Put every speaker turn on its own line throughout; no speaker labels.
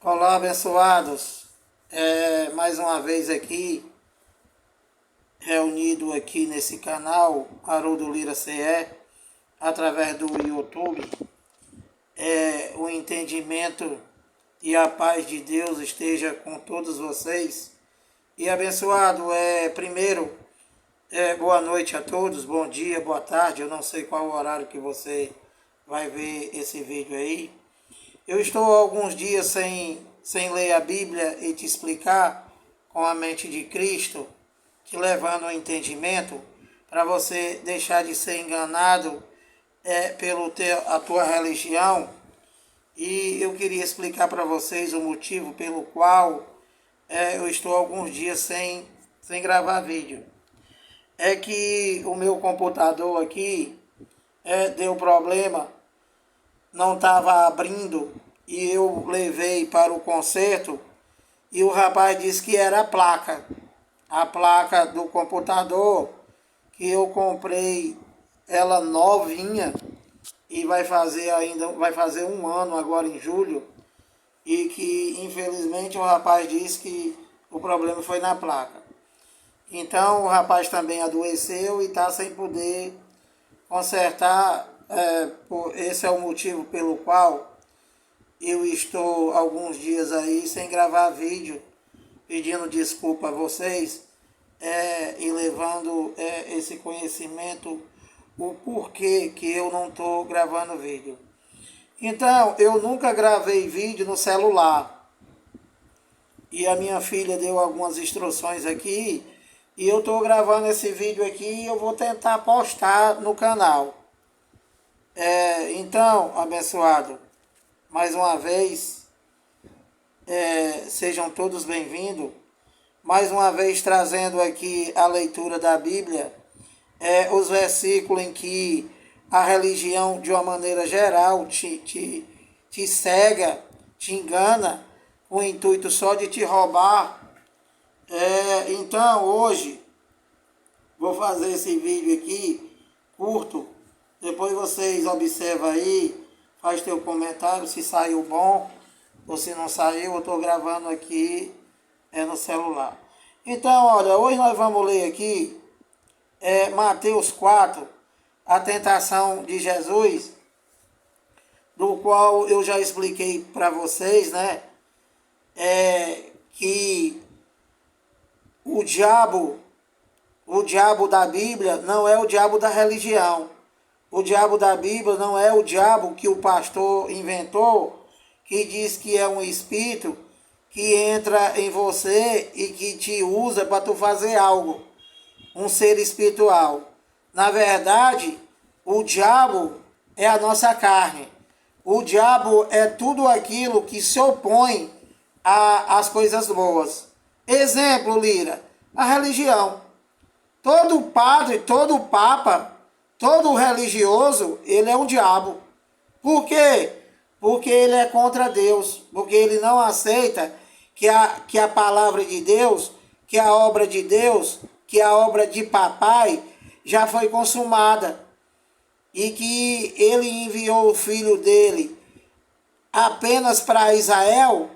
Olá, abençoados. Mais uma vez aqui, reunido aqui nesse canal, Haroldo Lira CE, através do YouTube. O entendimento e a paz de Deus esteja com todos vocês. E abençoado, primeiro, boa noite a todos, bom dia, boa tarde. Eu não sei qual o horário que você vai ver esse vídeo aí. Eu estou há alguns dias sem ler a Bíblia e te explicar com a mente de Cristo, te levando ao entendimento, para você deixar de ser enganado pelo a tua religião. E eu queria explicar para vocês o motivo pelo qual eu estou há alguns dias sem gravar vídeo. É que o meu computador aqui deu problema, não estava abrindo, e eu levei para o conserto e o rapaz disse que era a placa do computador, que eu comprei ela novinha e vai fazer um ano agora em julho, e que infelizmente o rapaz disse que o problema foi na placa. Então o rapaz também adoeceu e está sem poder consertar. Esse é o motivo pelo qual eu estou alguns dias aí sem gravar vídeo, pedindo desculpa a vocês e levando esse conhecimento, o porquê que eu não estou gravando vídeo. Então, eu nunca gravei vídeo no celular. E a minha filha deu algumas instruções aqui, e eu estou gravando esse vídeo aqui e eu vou tentar postar no canal. Então, abençoado, mais uma vez, sejam todos bem-vindos. Mais uma vez trazendo aqui a leitura da Bíblia, os versículos em que a religião, de uma maneira geral, te cega, te engana, com o intuito só de te roubar. Então, hoje, vou fazer esse vídeo aqui, curto. Depois vocês observam aí, faz teu comentário se saiu bom ou se não saiu. Eu estou gravando aqui no celular. Então, olha, hoje nós vamos ler aqui Mateus 4, a tentação de Jesus, do qual eu já expliquei para vocês, né? Que o diabo da Bíblia não é o diabo da religião. O diabo da Bíblia não é o diabo que o pastor inventou, que diz que é um espírito que entra em você e que te usa para tu fazer algo, um ser espiritual. Na verdade, o diabo é a nossa carne. O diabo é tudo aquilo que se opõe às coisas boas. Exemplo, Lira, a religião. Todo padre, todo papa, todo religioso, ele é um diabo. Por quê? Porque ele é contra Deus. Porque ele não aceita que a palavra de Deus, que a obra de Deus, que a obra de papai já foi consumada. E que ele enviou o filho dele apenas para Israel,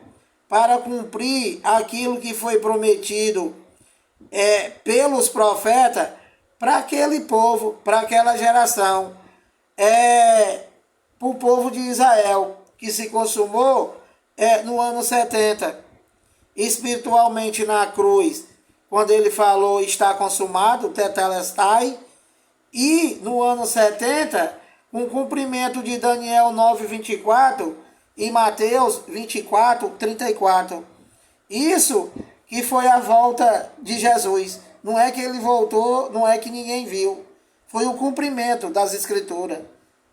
para cumprir aquilo que foi prometido pelos profetas para aquele povo, para aquela geração, para o povo de Israel, que se consumou no ano 70, espiritualmente na cruz, quando ele falou está consumado, tetelestai, e no ano 70, com cumprimento de Daniel 9:24 e Mateus 24:34. Isso que foi a volta de Jesus. Não é que ele voltou, não é que ninguém viu. Foi o cumprimento das Escrituras.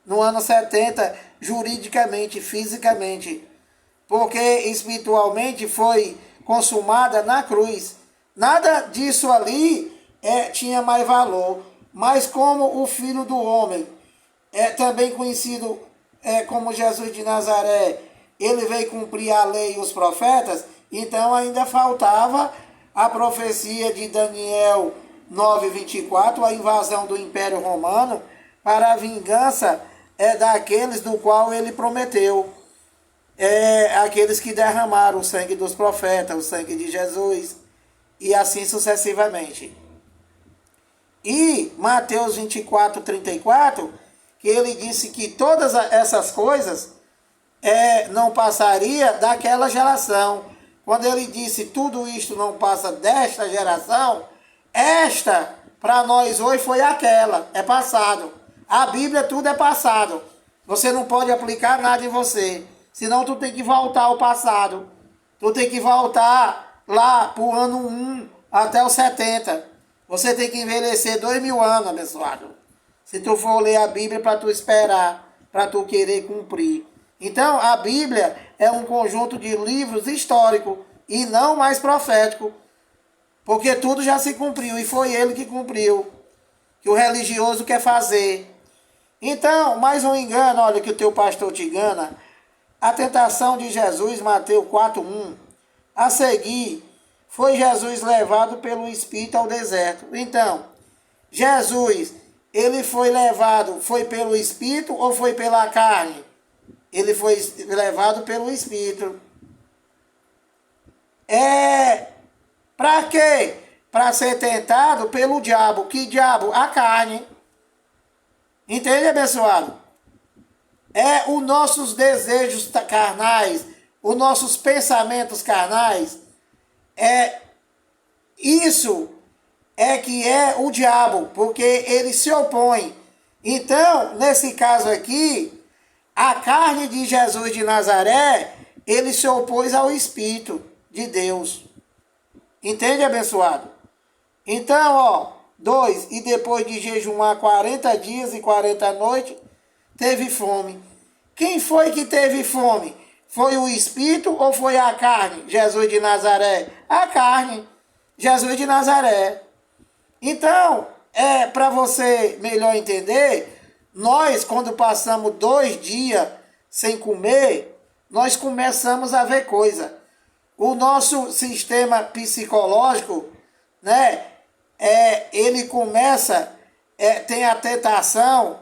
No ano 70, juridicamente, fisicamente. Porque espiritualmente foi consumada na cruz. Nada disso ali tinha mais valor. Mas como o Filho do Homem, também conhecido como Jesus de Nazaré, ele veio cumprir a lei e os profetas, então ainda faltava a profecia de Daniel 9:24, a invasão do Império Romano, para a vingança daqueles do qual ele prometeu. aqueles que derramaram o sangue dos profetas, o sangue de Jesus, e assim sucessivamente. E Mateus 24, 34, que ele disse que todas essas coisas não passaria daquela geração. Quando ele disse tudo isto não passa desta geração, esta para nós hoje foi aquela, é passado. A Bíblia tudo é passado. Você não pode aplicar nada em você, senão tu tem que voltar ao passado. Tu tem que voltar lá para o ano 1 até os 70. Você tem que envelhecer 2000 anos, abençoado. Se tu for ler a Bíblia para tu esperar, para tu querer cumprir. Então, a Bíblia é um conjunto de livros históricos e não mais profético. Porque tudo já se cumpriu e foi ele que cumpriu. Que o religioso quer fazer. Então, mais um engano, olha que o teu pastor te engana. A tentação de Jesus, Mateus 4:1. A seguir, foi Jesus levado pelo Espírito ao deserto. Então, Jesus, ele foi levado, foi pelo Espírito ou foi pela carne? Ele foi levado pelo Espírito. Para quê? Para ser tentado pelo diabo. Que diabo? A carne. Entende, abençoado? Os nossos desejos carnais, os nossos pensamentos carnais, isso que é o diabo, porque ele se opõe. Então, nesse caso aqui, a carne de Jesus de Nazaré, ele se opôs ao Espírito de Deus. Entende, abençoado? Então, 2, e depois de jejuar 40 dias e 40 noites, teve fome. Quem foi que teve fome? Foi o Espírito ou foi a carne? Jesus de Nazaré. A carne. Jesus de Nazaré. Então, para você melhor entender, nós, quando passamos 2 dias sem comer, nós começamos a ver coisa. O nosso sistema psicológico, né, ele começa, tem a tentação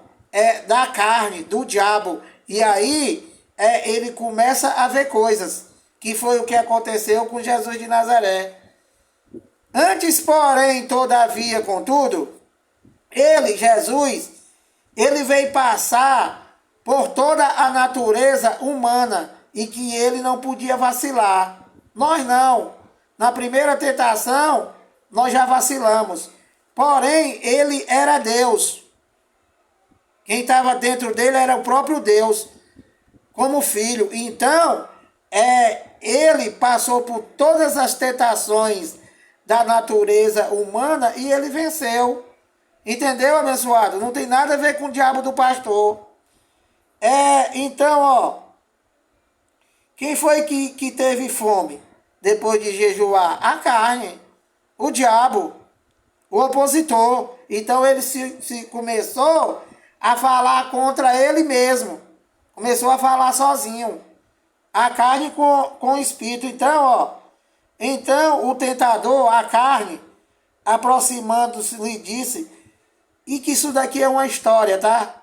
da carne, do diabo. E aí, ele começa a ver coisas, que foi o que aconteceu com Jesus de Nazaré. Antes, porém, todavia, contudo, ele, Jesus, ele veio passar por toda a natureza humana e que ele não podia vacilar. Nós não. Na primeira tentação, nós já vacilamos. Porém, ele era Deus. Quem estava dentro dele era o próprio Deus, como filho. Então, ele passou por todas as tentações da natureza humana e ele venceu. Entendeu, abençoado? Não tem nada a ver com o diabo do pastor. Então, quem foi que teve fome depois de jejuar? A carne, o diabo, o opositor. Então ele se começou a falar contra ele mesmo. Começou a falar sozinho. A carne com o espírito. Então o tentador, a carne, aproximando-se, lhe disse, e que isso daqui é uma história, tá?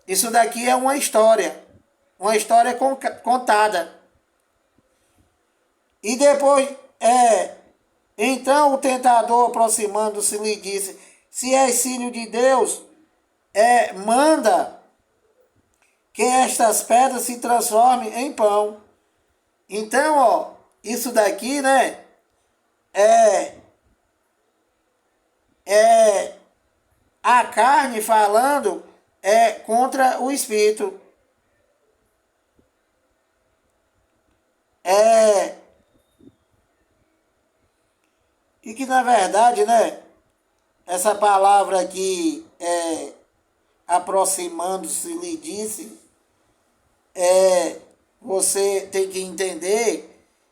Isso daqui é uma história contada. E depois, então o tentador, aproximando-se, lhe disse, se és filho de Deus, manda que estas pedras se transformem em pão. Então, isso daqui, né, a carne falando contra o espírito. E que na verdade, né, essa palavra aqui, aproximando-se, lhe disse, você tem que entender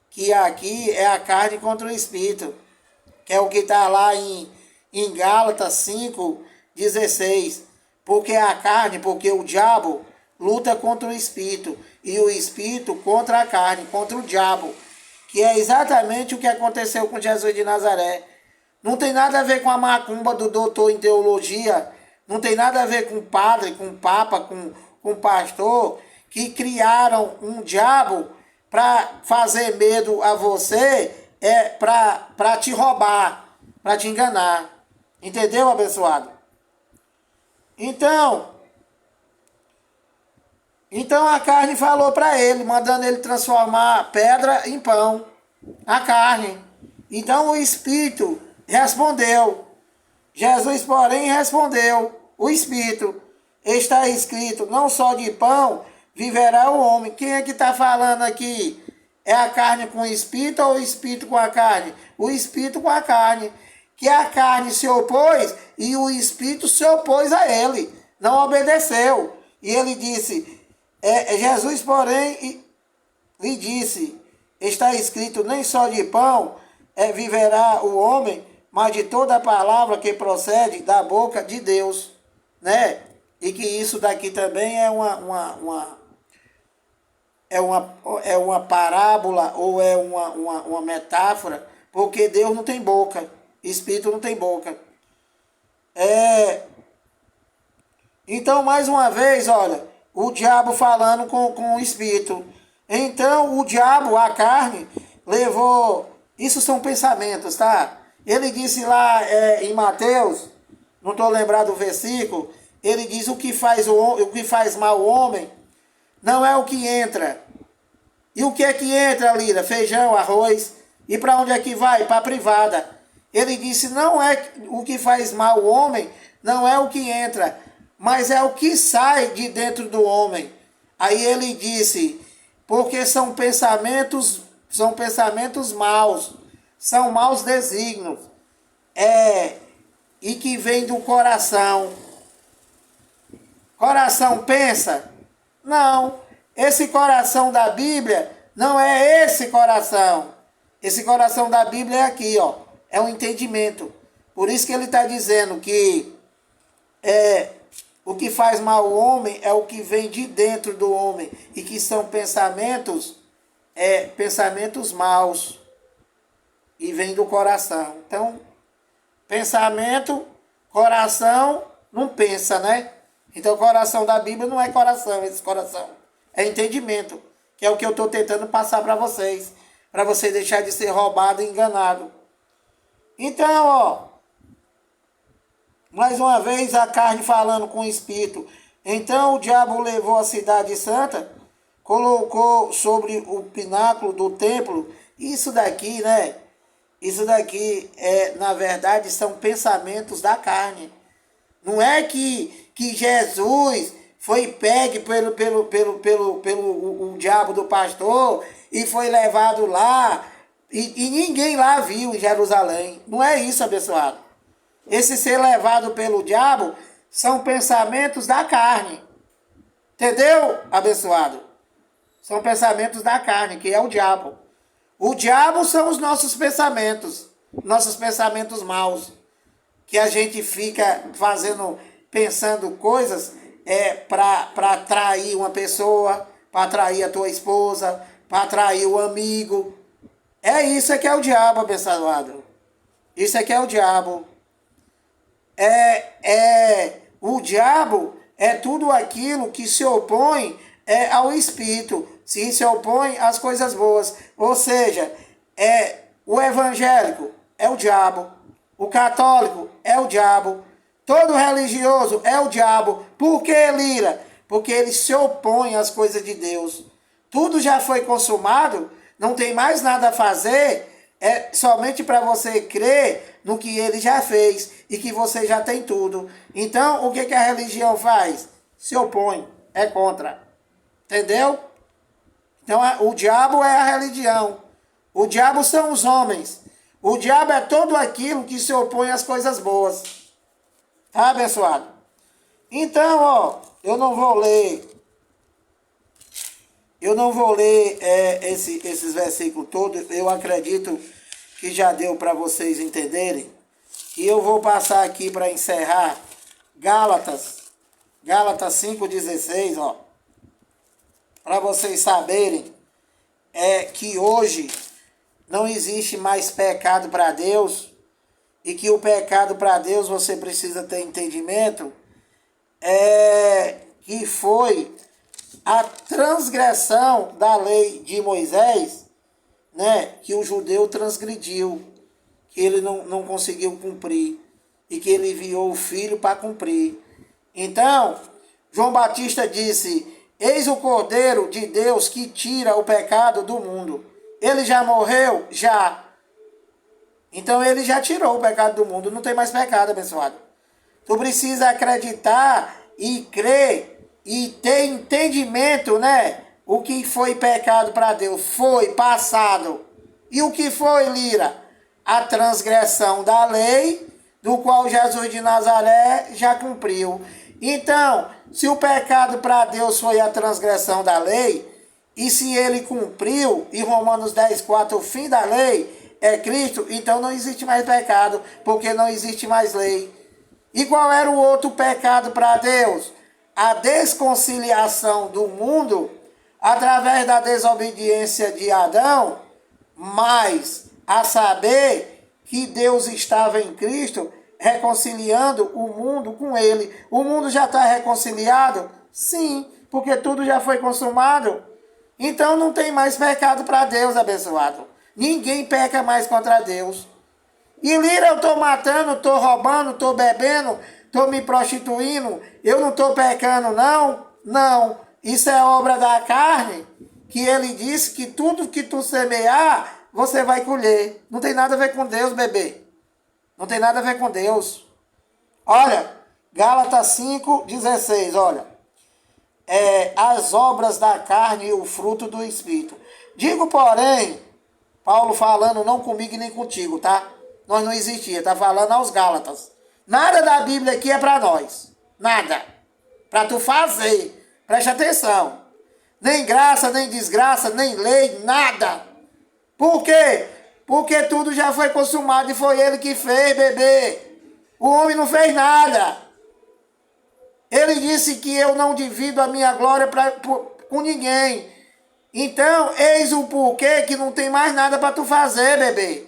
que aqui é a carne contra o espírito, que é o que está lá em Gálatas 5:16. Porque a carne, porque o diabo luta contra o espírito, e o espírito contra a carne, contra o diabo, que é exatamente o que aconteceu com Jesus de Nazaré. Não tem nada a ver com a macumba do doutor em teologia, não tem nada a ver com padre, com papa, com pastor, que criaram um diabo para fazer medo a você, para te roubar, para te enganar. Entendeu, abençoado? Então a carne falou para ele, mandando ele transformar pedra em pão, a carne. Então o Espírito respondeu. Jesus, porém, respondeu, o Espírito, está escrito, não só de pão viverá o homem. Quem é que está falando aqui? É a carne com o Espírito ou o Espírito com a carne? O Espírito com a carne. Que a carne se opôs e o Espírito se opôs a ele, não obedeceu. E ele disse, Jesus, porém, lhe disse, está escrito, nem só de pão viverá o homem, mas de toda a palavra que procede da boca de Deus, né? E que isso daqui também é uma parábola ou é uma metáfora, porque Deus não tem boca, Espírito não tem boca. Então, mais uma vez, olha, o diabo falando com o Espírito. Então, o diabo, a carne, levou... Isso são pensamentos, tá? Ele disse lá em Mateus, não estou lembrado do versículo, ele diz o que faz mal o homem não é o que entra. E o que é que entra, Lira? Feijão, arroz. E para onde é que vai? Para a privada. Ele disse, não é o que faz mal o homem, não é o que entra, mas é o que sai de dentro do homem. Aí ele disse, porque são pensamentos maus, são maus desígnios, e que vem do coração. Coração pensa? Não, esse coração da Bíblia não é esse coração. Esse coração da Bíblia é aqui, ó, é um entendimento. Por isso que ele está dizendo que o que faz mal ao homem é o que vem de dentro do homem, e que são pensamentos maus, e vem do coração. Então, pensamento, coração, não pensa, né? Então, o coração da Bíblia não é coração, esse coração. É entendimento, que é o que eu estou tentando passar para vocês deixar de ser roubado e enganado. Então, ó, mais uma vez a carne falando com o Espírito. Então, o diabo levou a cidade santa, colocou sobre o pináculo do templo. Isso daqui, né? Isso daqui, na verdade, são pensamentos da carne. Não é que Jesus foi pegue pelo diabo do pastor e foi levado lá e ninguém lá viu em Jerusalém. Não é isso, abençoado. Esse ser levado pelo diabo são pensamentos da carne. Entendeu, abençoado? São pensamentos da carne, que é o diabo. O diabo são os nossos pensamentos maus, que a gente fica pensando coisas para atrair uma pessoa, para atrair a tua esposa, para atrair o amigo. Isso que é o diabo, abençoado. Isso é que é o diabo. O diabo é tudo aquilo que se opõe ao Espírito, se opõe às coisas boas. Ou seja, o evangélico é o diabo, o católico é o diabo, todo religioso é o diabo. Por que, Lira? Porque ele se opõe às coisas de Deus. Tudo já foi consumado, não tem mais nada a fazer, somente para você crer no que ele já fez e que você já tem tudo. Então, o que a religião faz? Se opõe, é contra. Entendeu? Então, o diabo é a religião. O diabo são os homens. O diabo é todo aquilo que se opõe às coisas boas. Tá, abençoado? Então, ó, eu não vou ler esses versículos todos. Eu acredito que já deu para vocês entenderem. E eu vou passar aqui para encerrar Gálatas 5,16, ó. Para vocês saberem que hoje não existe mais pecado para Deus, e que o pecado para Deus você precisa ter entendimento, que foi a transgressão da lei de Moisés, né, que o judeu transgrediu, que ele não conseguiu cumprir, e que ele enviou o filho para cumprir. Então, João Batista disse: eis o Cordeiro de Deus que tira o pecado do mundo. Ele já morreu? Já. Então ele já tirou o pecado do mundo, não tem mais pecado, abençoado. Tu precisa acreditar e crer e ter entendimento, né? O que foi pecado para Deus foi passado. E o que foi, Lira? A transgressão da lei, do qual Jesus de Nazaré já cumpriu. Então, se o pecado para Deus foi a transgressão da lei, e se ele cumpriu, em Romanos 10:4, o fim da lei é Cristo, então não existe mais pecado, porque não existe mais lei. E qual era o outro pecado para Deus? A desconciliação do mundo através da desobediência de Adão, mas a saber que Deus estava em Cristo reconciliando o mundo com ele. O mundo já está reconciliado? Sim, porque tudo já foi consumado. Então não tem mais pecado para Deus, abençoado. Ninguém peca mais contra Deus. E Lira, eu estou matando, estou roubando, estou bebendo, estou me prostituindo, eu não estou pecando não? Não. Isso é obra da carne, que ele disse que tudo que tu semear, você vai colher. Não tem nada a ver com Deus, bebê. Não tem nada a ver com Deus. Olha, Gálatas 5:16, olha. As obras da carne e o fruto do Espírito. Digo, porém, Paulo falando não comigo e nem contigo, tá? Nós não existia, tá falando aos Gálatas. Nada da Bíblia aqui é para nós. Nada. Para tu fazer. Preste atenção. Nem graça, nem desgraça, nem lei, nada. Por quê? Porque tudo já foi consumado e foi ele que fez, bebê. O homem não fez nada. Ele disse que eu não divido a minha glória com ninguém. Então, eis o porquê que não tem mais nada para tu fazer, bebê.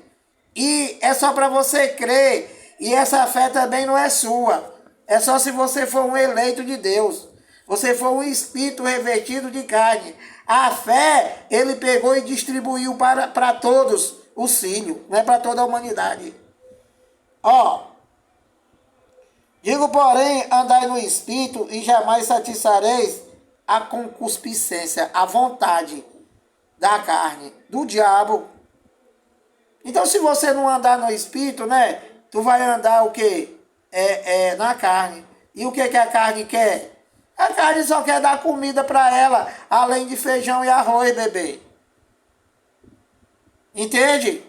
E é só para você crer. E essa fé também não é sua. É só se você for um eleito de Deus. Você for um espírito revestido de carne. A fé, ele pegou e distribuiu para todos os filhos. Não é para toda a humanidade. Ó. Digo, porém, andai no Espírito e jamais satisfareis a concupiscência, a vontade da carne, do diabo. Então, se você não andar no Espírito, né? Tu vai andar o quê? Na carne. E o que a carne quer? A carne só quer dar comida para ela, além de feijão e arroz, bebê. Entende?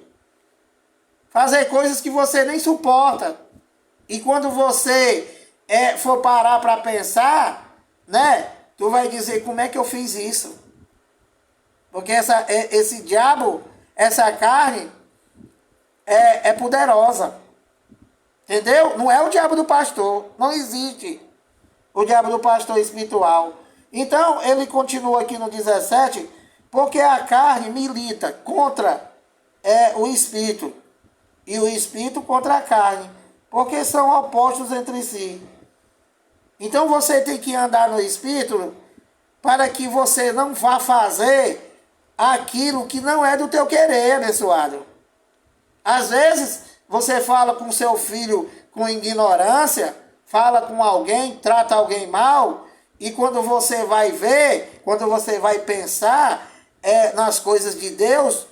Fazer coisas que você nem suporta. E quando você for parar para pensar, né? Tu vai dizer, como é que eu fiz isso? Porque esse diabo, essa carne, é poderosa. Entendeu? Não é o diabo do pastor. Não existe o diabo do pastor espiritual. Então, ele continua aqui no 17, porque a carne milita contra o espírito. E o espírito contra a carne. Porque são opostos entre si. Então você tem que andar no Espírito para que você não vá fazer aquilo que não é do teu querer, abençoado. Às vezes você fala com seu filho com ignorância, fala com alguém, trata alguém mal, e quando você vai ver, quando você vai pensar nas coisas de Deus,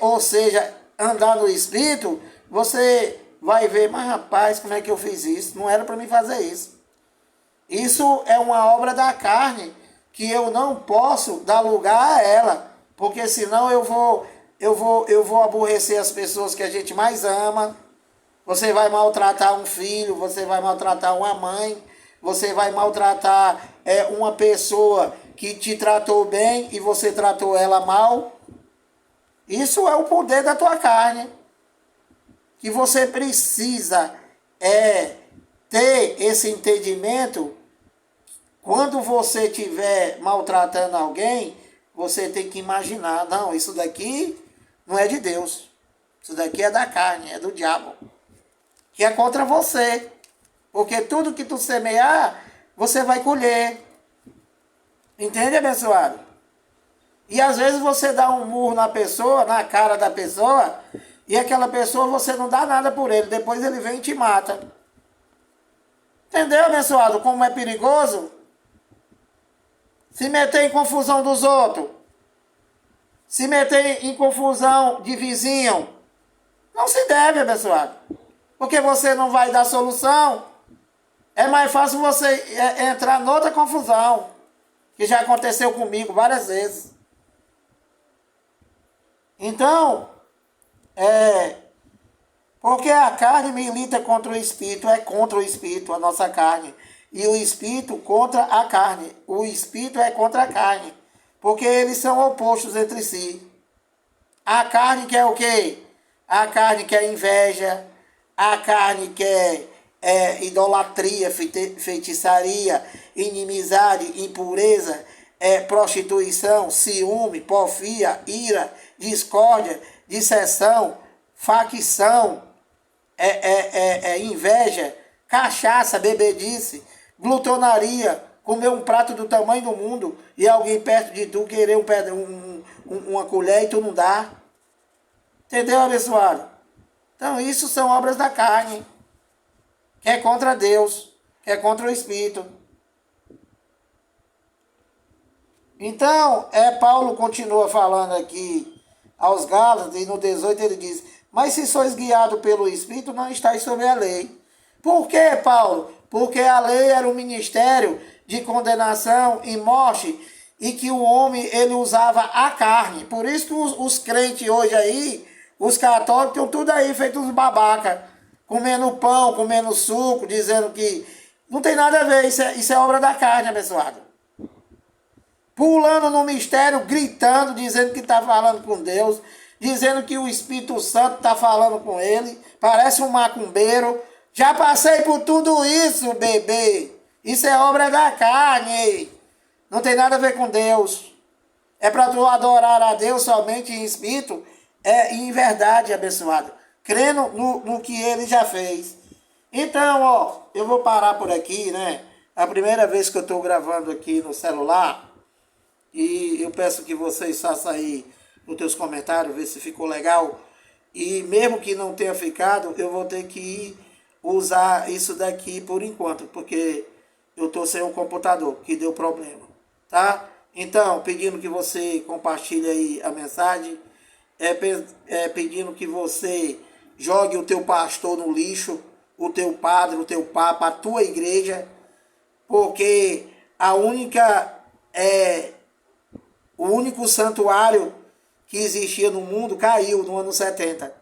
ou seja, andar no Espírito, você vai ver, mas rapaz, como é que eu fiz isso? Não era para mim fazer isso. Isso é uma obra da carne, que eu não posso dar lugar a ela, porque senão eu vou aborrecer as pessoas que a gente mais ama. Você vai maltratar um filho, você vai maltratar uma mãe, você vai maltratar uma pessoa que te tratou bem e você tratou ela mal. Isso é o poder da tua carne. Que você precisa ter esse entendimento. Quando você estiver maltratando alguém, você tem que imaginar, não, isso daqui não é de Deus. Isso daqui é da carne, é do diabo. Que é contra você. Porque tudo que tu semear, você vai colher. Entende, abençoado? E às vezes você dá um murro na pessoa, na cara da pessoa, e aquela pessoa você não dá nada por ele. Depois ele vem e te mata. Entendeu, abençoado? Como é perigoso? Se meter em confusão dos outros. Se meter em confusão de vizinho. Não se deve, abençoado. Porque você não vai dar solução. É mais fácil você entrar noutra confusão. Que já aconteceu comigo várias vezes. Então, porque a carne milita contra o espírito, é contra o espírito, a nossa carne. E o espírito contra a carne. O espírito é contra a carne. Porque eles são opostos entre si. A carne quer o quê? A carne quer inveja. A carne quer idolatria, feitiçaria, inimizade, impureza, prostituição, ciúme, porfia, ira, discórdia, dissensão, facção, inveja, cachaça, bebedice, glutonaria, comer um prato do tamanho do mundo e alguém perto de tu querer uma colher e tu não dá. Entendeu, abençoado? Então isso são obras da carne, que é contra Deus, que é contra o Espírito. Então, Paulo continua falando aqui aos Gálatas, e no 18 ele diz: mas se sois guiados pelo Espírito, não estáis sobre a lei. Por quê, Paulo? Porque a lei era um ministério de condenação e morte, e que o homem ele usava a carne. Por isso que os crentes hoje aí, os católicos, estão tudo aí feito uns babaca, comendo pão, comendo suco, dizendo que não tem nada a ver, isso é obra da carne, abençoado. Pulando no mistério, gritando, dizendo que está falando com Deus, dizendo que o Espírito Santo está falando com ele, parece um macumbeiro. Já passei por tudo isso, bebê. Isso é obra da carne. Não tem nada a ver com Deus. É para tu adorar a Deus somente em espírito e em verdade, abençoado. Crendo no que ele já fez. Então, ó, eu vou parar por aqui, né? A primeira vez que eu estou gravando aqui no celular. E eu peço que vocês façam aí os teus comentários, ver se ficou legal. E mesmo que não tenha ficado, eu vou ter que usar isso daqui por enquanto, porque eu estou sem um computador, que deu problema, tá? Então, pedindo que você compartilhe aí a mensagem, pedindo que você jogue o teu pastor no lixo, o teu padre, o teu papa, a tua igreja, porque o único santuário que existia no mundo caiu no ano 70.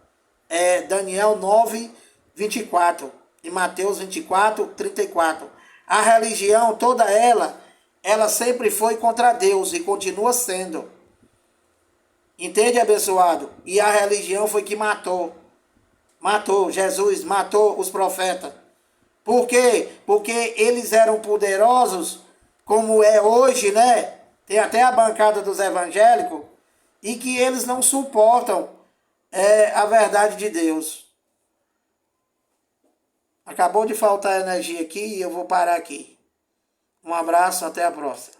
Daniel 9, 24 e Mateus 24, 34. A religião, toda ela sempre foi contra Deus e continua sendo. Entende, abençoado? E a religião foi que matou. Matou Jesus, matou os profetas. Por quê? Porque eles eram poderosos, como é hoje, né? Tem até a bancada dos evangélicos, e que eles não suportam a verdade de Deus. Acabou de faltar energia aqui e eu vou parar aqui. Um abraço, até a próxima.